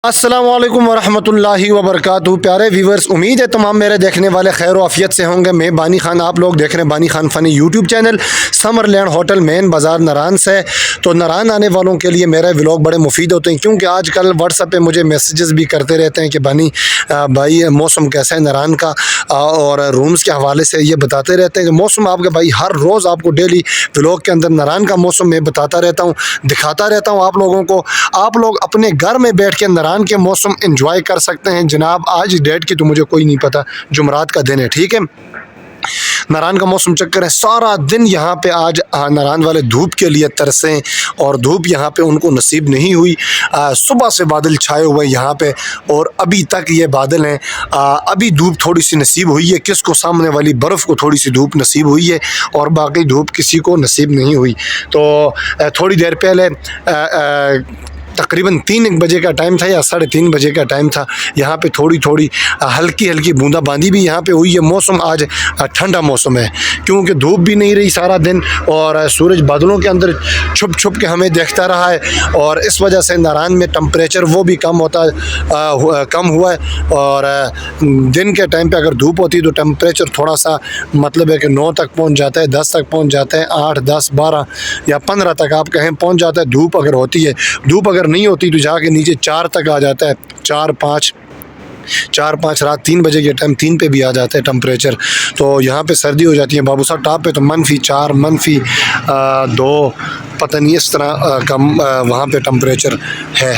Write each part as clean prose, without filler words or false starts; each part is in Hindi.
अस्सलामुअलैकुम वरहमतुल्लाहि वबरकातुहू। प्यारे व्यूवर्स, उम्मीद है तमाम मेरे देखने वाले खैर आफियत से होंगे। मैं बानी खान, आप लोग देख रहे हैं Bani Khan funny YouTube channel. Summerland hotel main बाज़ार नारान से। तो नारान आने वालों के लिए मेरे व्लॉग बड़े मुफीद होते हैं, क्योंकि आजकल व्हाट्सएप पे मुझे मैसेजेस भी करते रहते हैं कि बानी भाई मौसम कैसा है नारान का, और रूम्स के हवाले से ये बताते रहते हैं कि मौसम आपके भाई हर रोज़ आपको डेली व्लॉग के अंदर नारान का मौसम मैं बताता रहता हूँ, दिखाता रहता हूँ आप लोगों को। आप लोग अपने घर में बैठ के नारान के मौसम एंजॉय कर सकते हैं। जनाब आज डेट की तो मुझे कोई नहीं पता, जुमरात का दिन है, ठीक है। नारान का मौसम चक्कर है, सारा दिन यहाँ पे आज नारान वाले धूप के लिए तरसें, और धूप यहाँ पे उनको नसीब नहीं हुई। सुबह से बादल छाए हुए यहाँ पे, और अभी तक ये बादल हैं। अभी धूप थोड़ी सी नसीब हुई है, किसको सामने वाली बर्फ़ को थोड़ी सी धूप नसीब हुई है, और बाकी धूप किसी को नसीब नहीं हुई। तो थोड़ी देर पहले तकरीबन 3 बजे का टाइम था या 3:30 बजे का टाइम था, यहाँ पे थोड़ी थोड़ी हल्की हल्की बूंदाबांदी भी यहाँ पे हुई है। मौसम आज ठंडा मौसम है, क्योंकि धूप भी नहीं रही सारा दिन, और सूरज बादलों के अंदर छुप छुप के हमें देखता रहा है, और इस वजह से नारान में टेम्परेचर वो भी कम हुआ है। और दिन के टाइम पे अगर धूप होती तो टेम्परेचर थोड़ा सा मतलब है कि 9 तक पहुँच जाता है, 10 तक पहुँच जाता है, 8, 10, 12 या 15 तक आप कहें पहुँच जाता है धूप अगर होती है। धूप अगर नहीं होती तो जाके नीचे 4 तक आ जाता है, 4, 5 रात 3 बजे के टाइम 3 पे भी आ जाता है टेम्परेचर। तो यहाँ पे सर्दी हो जाती है। बाबूसा टॉप पे तो -4, -2 पता नहीं इस तरह कम वहाँ पे टेम्परेचर है।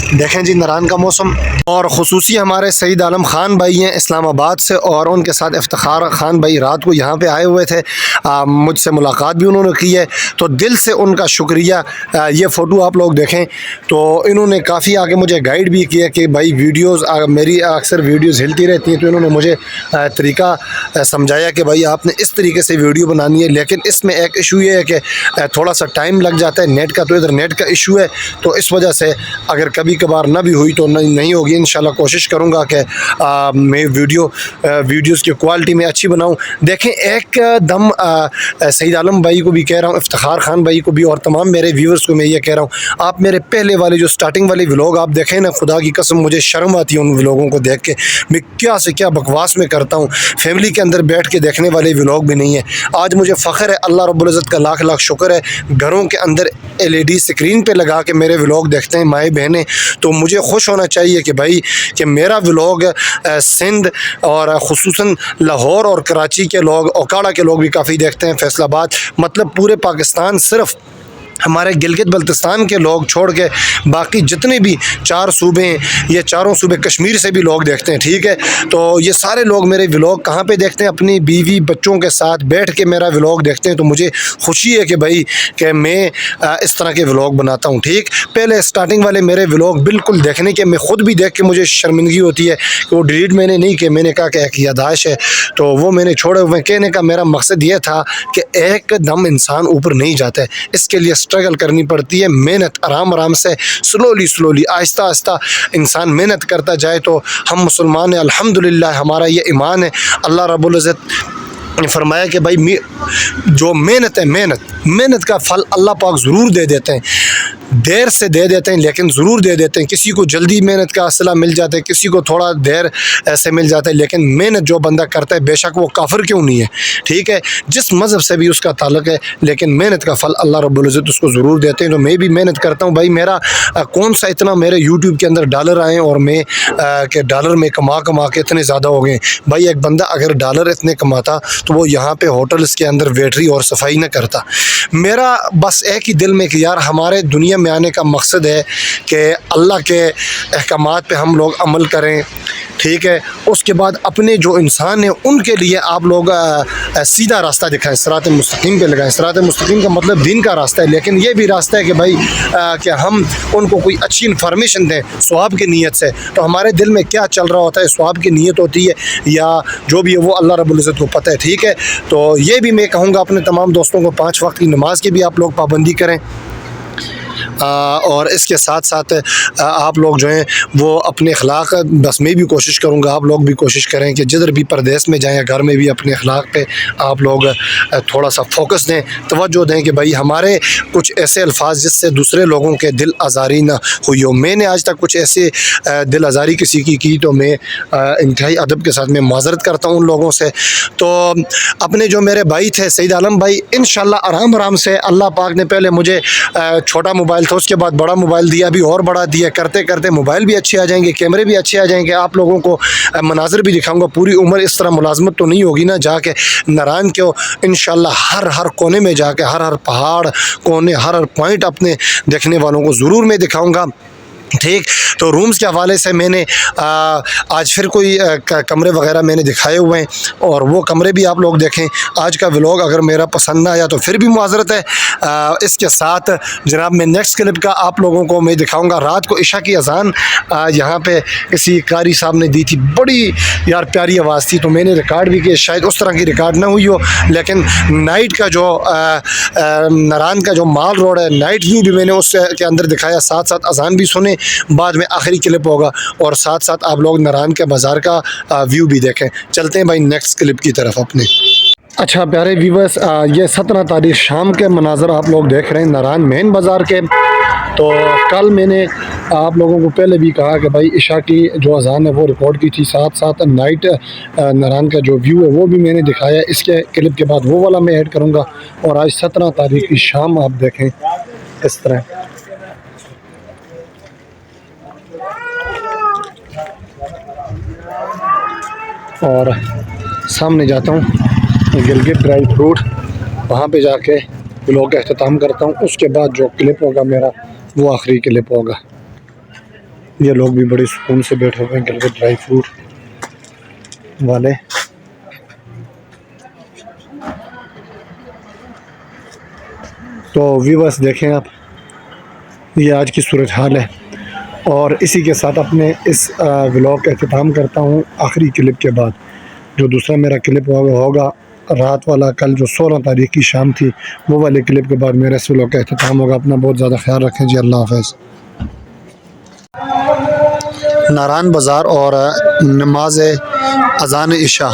देखें जी नारान का मौसम, और ख़ुसूसी हमारे सईद आलम ख़ान भाई हैं इस्लामाबाद से, और उनके साथ इफ्तिखार ख़ान भाई रात को यहाँ पे आए हुए थे। मुझसे मुलाकात भी उन्होंने की है, तो दिल से उनका शुक्रिया। ये फ़ोटो आप लोग देखें तो इन्होंने काफ़ी आगे मुझे गाइड भी किया कि भाई वीडियोस मेरी अक्सर वीडियोस हिलती रहती हैं, तो इन्होंने मुझे तरीका समझाया कि भाई आपने इस तरीके से वीडियो बनानी है। लेकिन इसमें एक इशू ये है कि थोड़ा सा टाइम लग जाता है नेट का, तो इधर नेट का इशू है, तो इस वजह से अगर कभी कभार ना भी हुई तो नहीं होगी। इंशाल्लाह कोशिश करूँगा कि मैं वीडियोस की क्वालिटी में अच्छी बनाऊँ। देखें एकदम सईद आलम भाई को भी कह रहा हूँ, इफ्तिखार ख़ान भाई को भी, और तमाम मेरे व्यूवर्स को मैं ये कह रहा हूँ, आप मेरे पहले वाले जो स्टार्टिंग वाले व्लॉग आप देखें ना, खुदा की कसम मुझे शर्म आती है उन व्लॉगों को देख के। मैं क्या से क्या बकवास में करता हूँ, फैमिली के अंदर बैठ के देखने वाले व्लॉग भी नहीं है। आज मुझे फ़ख्र है, अल्लाह रब्बुल इज़्ज़त का लाख लाख शुक्र है, घरों के अंदर LED स्क्रीन पे लगा के मेरे व्लॉग देखते हैं माएँ बहनें। तो मुझे खुश होना चाहिए कि भाई कि मेरा व्लॉग सिंध और ख़ुसूसन लाहौर और कराची के लोग, ओकाड़ा के लोग भी काफ़ी देखते हैं, फैसलाबाद, मतलब पूरे पाकिस्तान, सिर्फ़ हमारे गिलगित बल्तिस्तान के लोग छोड़ के बाकी जितने भी 4 सूबे हैं, ये चारों सूबे कश्मीर से भी लोग देखते हैं, ठीक है। तो ये सारे लोग मेरे व्लॉग कहाँ पे देखते हैं? अपनी बीवी बच्चों के साथ बैठ के मेरा व्लॉग देखते हैं। तो मुझे खुशी है कि भाई कि मैं इस तरह के व्लॉग बनाता हूँ, ठीक। पहले स्टार्टिंग वाले मेरे व्लॉग बिल्कुल देखने के, मैं ख़ुद भी देख के मुझे शर्मिंदगी होती है कि वो डिलीट मैंने नहीं किया। मैंने कहा कि एक यादाश्त है, तो वो मैंने छोड़े हुए। कहने का मेरा मकसद ये था कि एकदम इंसान ऊपर नहीं जाता है, इसके लिए स्ट्रगल करनी पड़ती है, मेहनत आराम से, स्लोली आहिस्ता आहिस्ता इंसान मेहनत करता जाए तो हम मुसलमान हैं। अल्हम्दुलिल्लाह हमारा ये ईमान है। अल्लाह रब्बुल इज़्ज़त ने फरमाया कि भाई जो मेहनत है, मेहनत का फल अल्लाह पाक ज़रूर दे देते हैं, देर से दे देते हैं लेकिन ज़रूर दे देते हैं। किसी को जल्दी मेहनत का असला मिल जाता है, किसी को थोड़ा देर ऐसे मिल जाता है, लेकिन मेहनत जो बंदा करता है, बेशक वो काफिर क्यों नहीं है, ठीक है, जिस मज़हब से भी उसका ताल्लुक़ है, लेकिन मेहनत का फल अल्लाह रब्बुल इज़्ज़त उसको ज़रूर देते हैं। तो मैं भी मेहनत करता हूँ भाई। मेरा कौन सा इतना मेरे यूट्यूब के अंदर डॉलर आए और मैं के डॉलर में कमा के इतने ज़्यादा हो गए। भाई एक बंदा अगर डॉलर इतने कमाता तो वो यहाँ पे होटल्स के अंदर वेटरी और सफाई न करता। मेरा बस एक ही दिल में कि यार हमारे दुनिया में आने का मकसद है कि अल्लाह के अहकामात पे हम लोग अमल करें, ठीक है। उसके बाद अपने जो इंसान हैं उनके लिए आप लोग सीधा रास्ता दिखाएं, सिरात मुस्तकीम पे लगाएं। सिरात मुस्तकीम का मतलब दीन का रास्ता है, लेकिन ये भी रास्ता है कि भाई कि हम उनको कोई अच्छी इन्फॉर्मेशन दें सवाब की नीयत से। तो हमारे दिल में क्या चल रहा होता है, सवाब की नीयत होती है या जो भी है वो अल्लाह रब्बुल इज़्ज़त को पता है, ठीक है। तो ये भी मैं कहूँगा अपने तमाम दोस्तों को 5 वक्त की नमाज की भी आप लोग पाबंदी करें। और इसके साथ साथ आप लोग जो हैं वो अपने अखलाक, बस मैं भी कोशिश करूँगा आप लोग भी कोशिश करें कि जिधर भी परदेश में जाएँ, घर में भी अपने अखलाक पे आप लोग थोड़ा सा फोकस दें, तवज्जो दें कि भाई हमारे कुछ ऐसे अल्फाज जिससे दूसरे लोगों के दिल आज़ारी ना हुई हो। मैंने आज तक कुछ ऐसे दिल आज़ारी किसी की तो मैं इंतहाई अदब के साथ मैं माज़रत करता हूँ उन लोगों से। तो अपने जो मेरे भाई थे सईद आलम भाई, इंशाल्लाह आराम आराम से अल्लाह पाक ने पहले मुझे छोटा मोबाइल था, उसके बाद बड़ा मोबाइल दिया, अभी और बड़ा दिया, करते करते मोबाइल भी अच्छे आ जाएंगे, कैमरे भी अच्छे आ जाएंगे, आप लोगों को मनाज़र भी दिखाऊंगा। पूरी उम्र इस तरह मुलाजमत तो नहीं होगी ना, जाके नारायण के इंशाल्लाह हर हर कोने में जाके हर हर पहाड़ कोने हर हर पॉइंट अपने देखने वालों को ज़रूर मैं दिखाऊँगा। ठीक, तो रूम्स के हवाले से मैंने आज फिर कोई कमरे वगैरह मैंने दिखाए हुए हैं और वो कमरे भी आप लोग देखें। आज का व्लॉग अगर मेरा पसंद ना आया तो फिर भी माज़रत है। इसके साथ जनाब मैं नेक्स्ट क्लिप का आप लोगों को मैं दिखाऊंगा। रात को इशा की अज़ान यहाँ पे किसी कारी साहब ने दी थी, बड़ी यार प्यारी आवाज़ थी, तो मैंने रिकॉर्ड भी किया, शायद उस तरह की रिकॉर्ड ना हुई हो, लेकिन नाइट का जो नारायण का जो माल रोड है, नाइट व्यू भी मैंने उसके अंदर दिखाया, साथ साथ अज़ान भी सुने, बाद में आखिरी क्लिप होगा, और साथ साथ आप लोग नारायण के बाज़ार का व्यू भी देखें। चलते हैं भाई नेक्स्ट क्लिप की तरफ अपने। अच्छा प्यारे व्यूवर्स, ये 17 तारीख शाम के मनाज़र आप लोग देख रहे हैं नारायण मेन बाज़ार के। तो कल मैंने आप लोगों को पहले भी कहा कि भाई इशा की जो अज़ान है वो रिकॉर्ड की थी, साथ साथ नाइट नारायण का जो व्यू है वो भी मैंने दिखाया। इसके क्लिप के बाद वो वाला मैं ऐड करूँगा। और आज 17 तारीख की शाम आप देखें इस तरह। और सामने जाता हूँ गिलगित ड्राई फ्रूट, वहाँ पे जाके व्लॉग का अख्ताम करता हूँ। उसके बाद जो क्लिप होगा मेरा वो आखिरी क्लिप होगा। ये लोग भी बड़े सुकून से बैठे हुए हैं गिलगित ड्राई फ्रूट वाले। तो व्यूअर्स देखें आप, ये आज की सूरत हाल है। और इसी के साथ अपने इस व्लॉग का अख्ताम करता हूँ आखिरी क्लिप के बाद। जो दूसरा मेरा क्लिप होगा रात वाला, कल जो 16 तारीख की शाम थी, वो वाले क्लिप के बाद मेरा इस व्लॉग का अख्ताम होगा। अपना बहुत ज़्यादा ख्याल रखें जी, अल्लाह हाफ़िज़। नारायण बाज़ार और नमाज अज़ान इशा।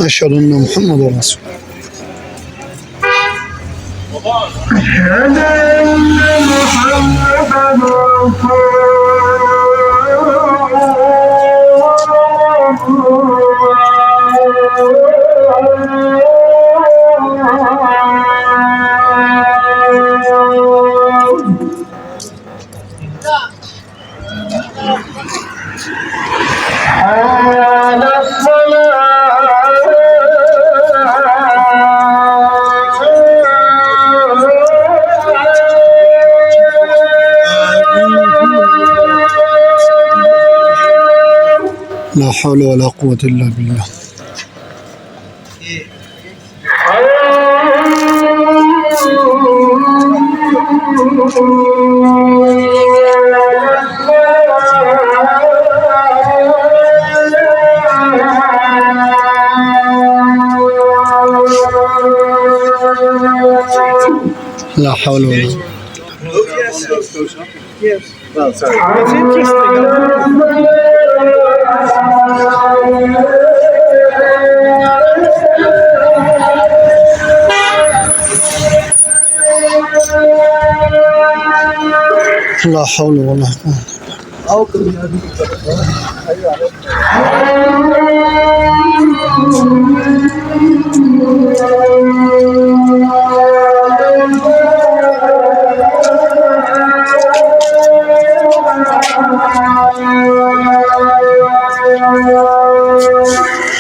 अशहदु अन्ना मुहम्मद रसूल। ला हौला वला कुव्वता इल्ला बिल्लाह। ला हौल वला ला हौल वला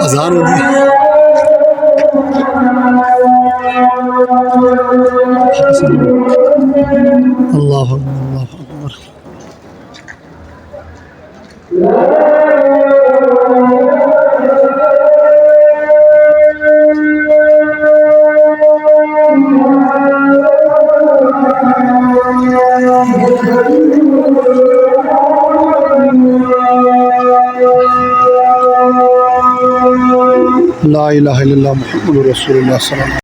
अज़ान हो गई अल्लाह अकबर ला इलाहा इल्लल्लाह मुहम्मदुर रसूलुल्लाह सल्लल्लाहु